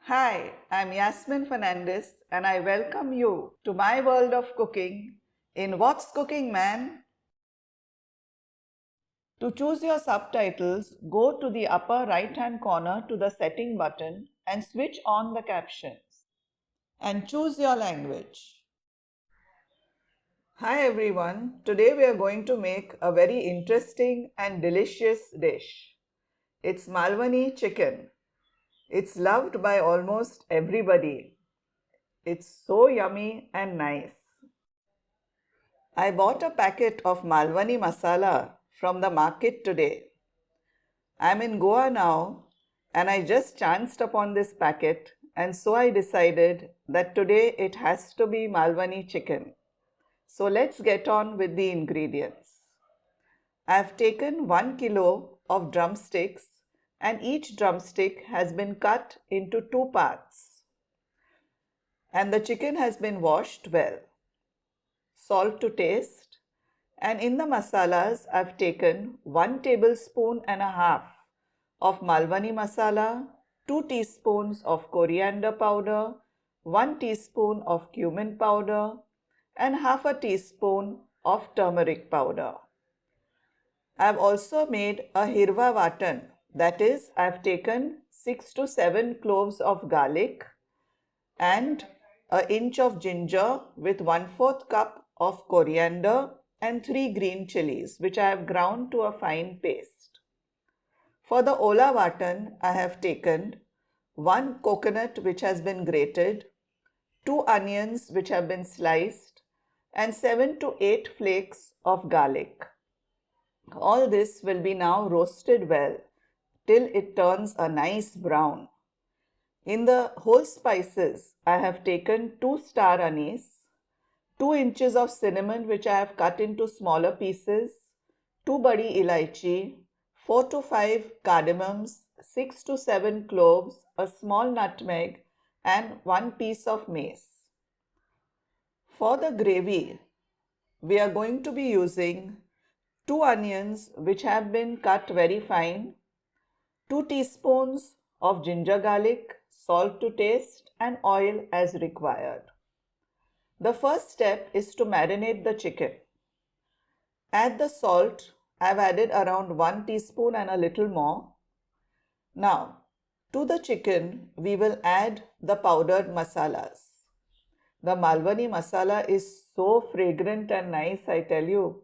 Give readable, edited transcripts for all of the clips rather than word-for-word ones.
Hi, I'm Yasmin Fernandes and I welcome you to my world of cooking in What's Cooking Man? To choose your subtitles, go to the upper right hand corner to the setting button and switch on the captions and choose your language. Hi everyone, today we are going to make a very interesting and delicious dish. It's Malvani chicken. It's loved by almost everybody. It's so yummy and nice. I bought a packet of Malvani Masala from the market today. I'm in Goa now and I just chanced upon this packet and so I decided that today it has to be Malvani chicken. So let's get on with the ingredients. I've taken 1 kilo of drumsticks and each drumstick has been cut into 2 parts. And the chicken has been washed well. Salt to taste. And in the masalas, I've taken 1 tablespoon and a half of Malvani masala, 2 teaspoons of coriander powder, 1 teaspoon of cumin powder, and half a teaspoon of turmeric powder. I've also made a hirva vatan, that is, I've taken 6 to 7 cloves of garlic and an inch of ginger with 1/4 cup of coriander and 3 green chillies which I have ground to a fine paste. For the ola vatan, I have taken 1 coconut which has been grated, 2 onions which have been sliced and 7 to 8 flakes of garlic. All this will be now roasted well till it turns a nice brown. In the whole spices, I have taken 2 star anise, 2 inches of cinnamon which I have cut into smaller pieces, 2 badi elaichi, 4 to 5 cardamoms, 6 to 7 cloves, a small nutmeg and 1 piece of mace. For the gravy, we are going to be using 2 onions which have been cut very fine, 2 teaspoons of ginger garlic, salt to taste and oil as required. The first step is to marinate the chicken. Add the salt. I have added around 1 teaspoon and a little more. Now, to the chicken, we will add the powdered masalas. The Malvani masala is so fragrant and nice, I tell you.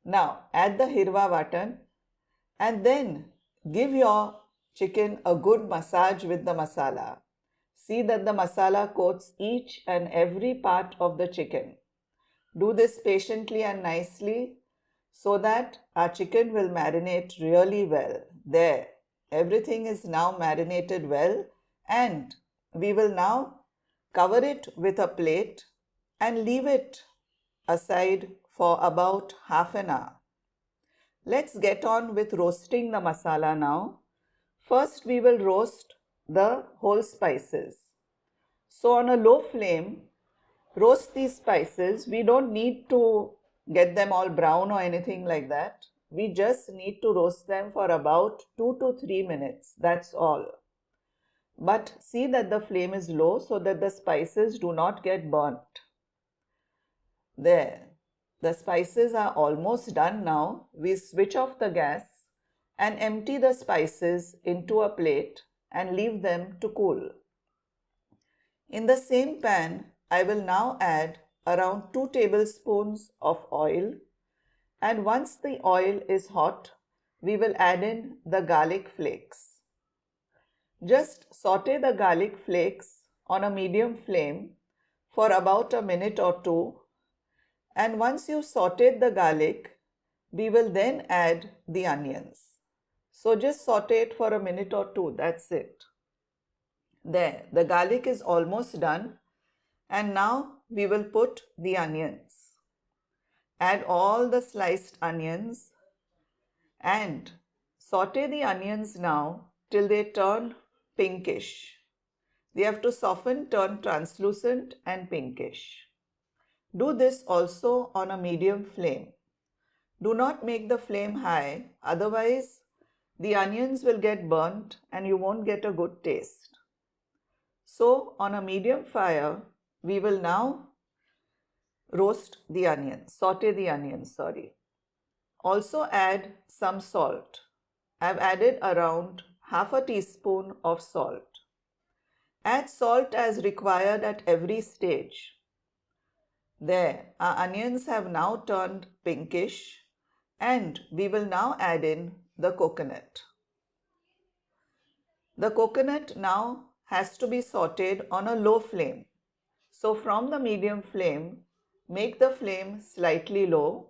Now, add the hirva vatan and then give your chicken a good massage with the masala. See that the masala coats each and every part of the chicken. Do this patiently and nicely so that our chicken will marinate really well. There, everything is now marinated well and we will now cover it with a plate and leave it aside for about half an hour. Let's get on with roasting the masala now. First, we will roast the whole spices. So on a low flame, roast these spices. We don't need to get them all brown or anything like that. We just need to roast them for about 2 to 3 minutes. That's all. But see that the flame is low so that the spices do not get burnt. There. The spices are almost done now. We switch off the gas and empty the spices into a plate and leave them to cool. In the same pan, I will now add around 2 tablespoons of oil, and once the oil is hot, we will add in the garlic flakes. Just saute the garlic flakes on a medium flame for about a minute or two, and once you've sauteed the garlic, we will then add the onions. So just saute it for a minute or two, that's it. There, the garlic is almost done. And now we will put the onions. Add all the sliced onions and saute the onions now till they turn pinkish. They have to soften, turn translucent and pinkish. Do this also on a medium flame. Do not make the flame high, otherwise the onions will get burnt and you won't get a good taste. So on a medium fire, we will now roast the onions, saute the onions, sorry. Also add some salt. I've added around half a teaspoon of salt. Add salt as required at every stage. There, our onions have now turned pinkish and we will now add in the coconut. The coconut now has to be sauteed on a low flame. So from the medium flame, make the flame slightly low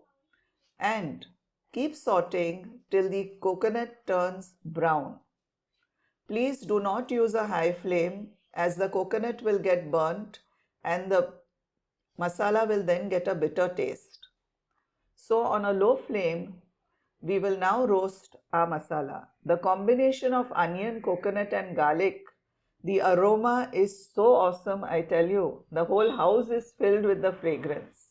and keep sauteing till the coconut turns brown. Please do not use a high flame as the coconut will get burnt and the masala will then get a bitter taste. So on a low flame, we will now roast our masala. The combination of onion, coconut and garlic, the aroma is so awesome, I tell you. The whole house is filled with the fragrance.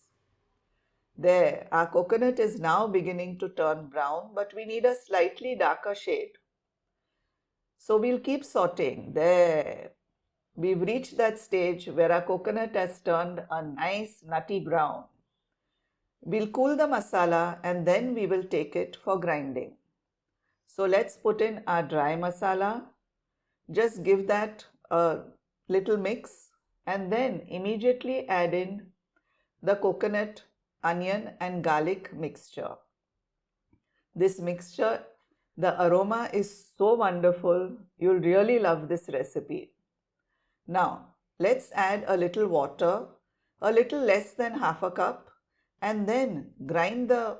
There, our coconut is now beginning to turn brown, but we need a slightly darker shade. So we'll keep sauteing. There, we've reached that stage where our coconut has turned a nice nutty brown. We'll cool the masala and then we will take it for grinding. So let's put in our dry masala. Just give that a little mix and then immediately add in the coconut, onion and garlic mixture. This mixture, the aroma is so wonderful. You'll really love this recipe. Now, let's add a little water, a little less than half a cup, and then grind the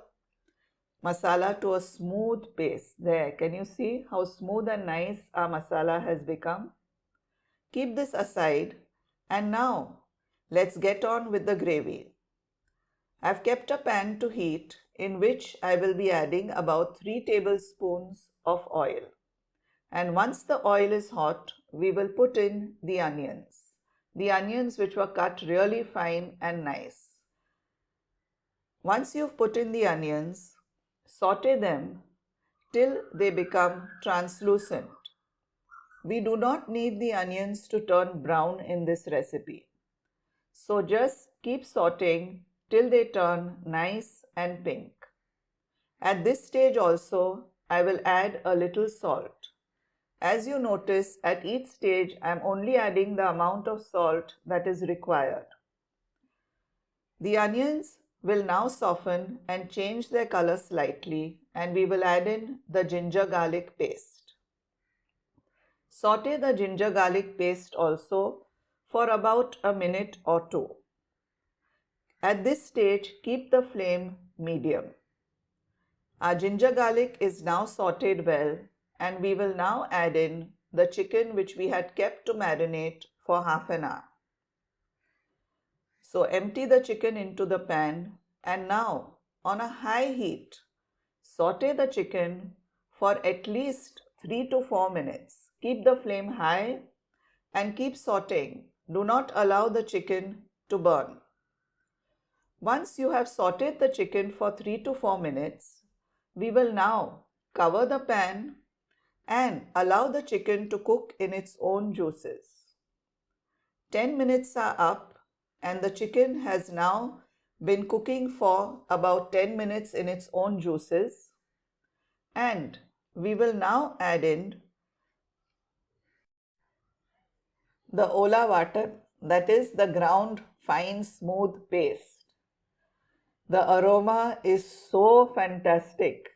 masala to a smooth paste. There, can you see how smooth and nice our masala has become? Keep this aside and now let's get on with the gravy. I've kept a pan to heat in which I will be adding about 3 tablespoons of oil. And once the oil is hot, we will put in the onions. The onions which were cut really fine and nice. Once you've put in the onions, saute them till they become translucent. We do not need the onions to turn brown in this recipe. So just keep sauteing till they turn nice and pink. At this stage also, I will add a little salt. As you notice, at each stage, I am only adding the amount of salt that is required. The onions will now soften and change their color slightly and we will add in the ginger garlic paste. Saute the ginger garlic paste also for about a minute or two. At this stage, keep the flame medium. Our ginger garlic is now sauteed well and we will now add in the chicken which we had kept to marinate for half an hour. So empty the chicken into the pan and now on a high heat, saute the chicken for at least 3 to 4 minutes. Keep the flame high and keep sauteing. Do not allow the chicken to burn. Once you have sauteed the chicken for 3 to 4 minutes, we will now cover the pan and allow the chicken to cook in its own juices. 10 minutes are up and the chicken has now been cooking for about 10 minutes in its own juices, and we will now add in the ola vatan, that is the ground fine smooth paste. The aroma is so fantastic.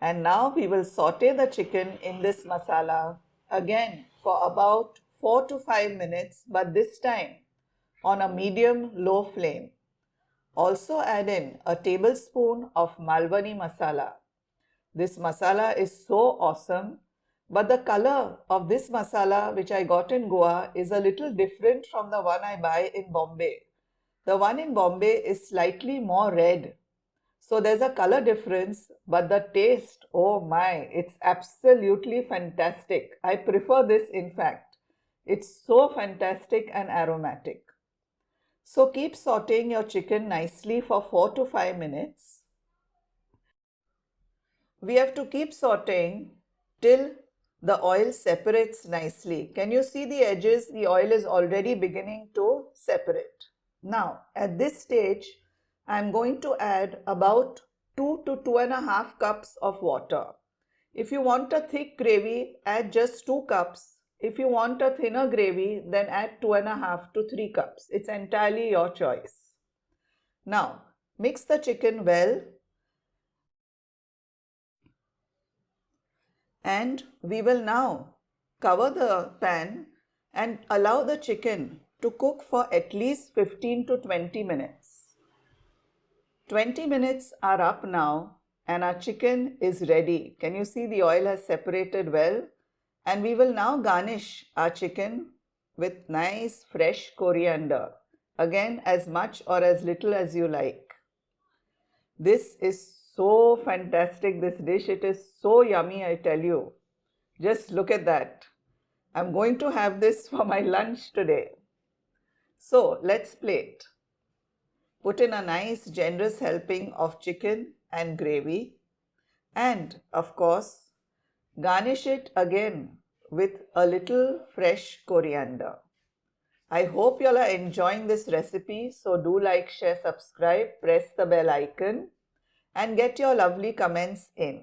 And now we will saute the chicken in this masala again for about 4 to 5 minutes, but this time on a medium-low flame. Also add in a tablespoon of Malvani masala. This masala is so awesome, but the color of this masala which I got in Goa is a little different from the one I buy in Bombay. The one in Bombay is slightly more red. So there's a color difference, but the taste, oh my, it's absolutely fantastic. I prefer this in fact. It's so fantastic and aromatic. So keep sauteing your chicken nicely for 4 to 5 minutes. We have to keep sauteing till the oil separates nicely. Can you see the edges? The oil is already beginning to separate. Now, at this stage, I am going to add about 2 to 2.5 cups of water. If you want a thick gravy, add just 2 cups. If you want a thinner gravy, then add 2.5 to 3 cups. It's entirely your choice. Now, mix the chicken well and we will now cover the pan and allow the chicken to cook for at least 15 to 20 minutes. 20 minutes are up now and our chicken is ready. Can you see the oil has separated well? And we will now garnish our chicken with nice fresh coriander. Again, as much or as little as you like. This is so fantastic, this dish. It is so yummy, I tell you. Just look at that. I'm going to have this for my lunch today. So let's plate. Put in a nice generous helping of chicken and gravy. And of course, garnish it again with a little fresh coriander. I hope you all are enjoying this recipe. So do like, share, subscribe, press the bell icon and get your lovely comments in.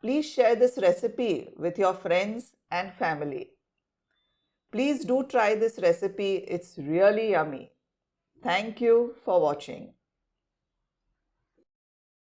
Please share this recipe with your friends and family. Please do try this recipe. It's really yummy. Thank you for watching.